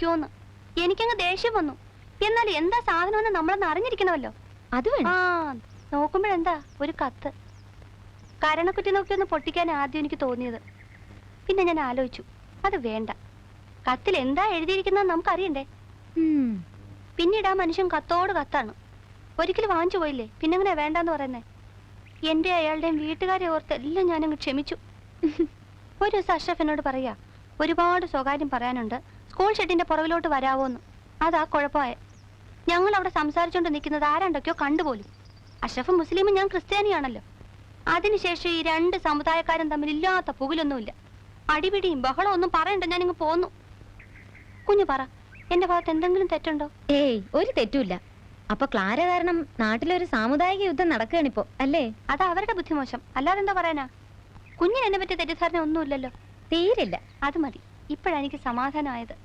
ന്ന് എനിക്കങ്ങ് ദേഷ്യം വന്നു. എന്നാൽ എന്താ സാധനമെന്ന് നമ്മളൊന്ന് അറിഞ്ഞിരിക്കണമല്ലോ. അത് വേണം. നോക്കുമ്പോഴെന്താ ഒരു കത്ത്. കരണക്കുറ്റി നോക്കി ഒന്ന് പൊട്ടിക്കാൻ ആദ്യം എനിക്ക് തോന്നിയത്. പിന്നെ ഞാൻ ആലോചിച്ചു, അത് വേണ്ട. കത്തിൽ എന്താ എഴുതിയിരിക്കുന്നത് നമുക്കറിയണ്ടേ. പിന്നീട് ആ മനുഷ്യൻ കത്തോട് കത്താണ്. ഒരിക്കലും വാങ്ങിച്ചു പോയില്ലേ, പിന്നെങ്ങനെ വേണ്ടെന്ന് പറയുന്നേ. എന്റെ അയാളുടെയും വീട്ടുകാരെ ഓർത്ത് എല്ലാം ഞാനങ്ങ് ക്ഷമിച്ചു. ഒരു ദിവസം അഷ്റഫ് എന്നോട് പറയാ, ഒരുപാട് സ്വകാര്യം പറയാനുണ്ട്, സ്കൂൾ ഷെഡിന്റെ പുറകിലോട്ട് വരാവോന്ന്. അതാ കുഴപ്പമായ. ഞങ്ങൾ അവിടെ സംസാരിച്ചോണ്ട് നിൽക്കുന്നത് ആരാണ്ടൊക്കെയോ കണ്ടുപോലും. അഷ്റഫ് മുസ്ലിമും ഞാൻ ക്രിസ്ത്യാനിയാണല്ലോ. അതിനുശേഷം ഈ രണ്ട് സമുദായക്കാരും തമ്മിൽ ഇല്ലാത്ത പുകിലൊന്നുമില്ല. അടിപിടിയും ബഹളം ഒന്നും പറയണ്ട, ഞാനിങ്ങ് പോന്നു. കുഞ്ഞു പറ, എന്റെ ഭാഗത്ത് എന്തെങ്കിലും തെറ്റുണ്ടോ? ഏയ്, ഒരു തെറ്റുമില്ല. അപ്പൊ ക്ലാര കാരണം നാട്ടിലൊരു സാമുദായിക യുദ്ധം നടക്കുകയാണിപ്പോ, അല്ലേ? അത് അവരുടെ ബുദ്ധിമോശം, അല്ലാതെ എന്താ പറയാനാ. കുഞ്ഞിന് എന്നെ പറ്റിയ തെറ്റിദ്ധാരണ ഒന്നുമില്ലല്ലോ. തീരില്ല. അത് മതി. ഇപ്പോഴെനിക്ക് സമാധാനമായത്.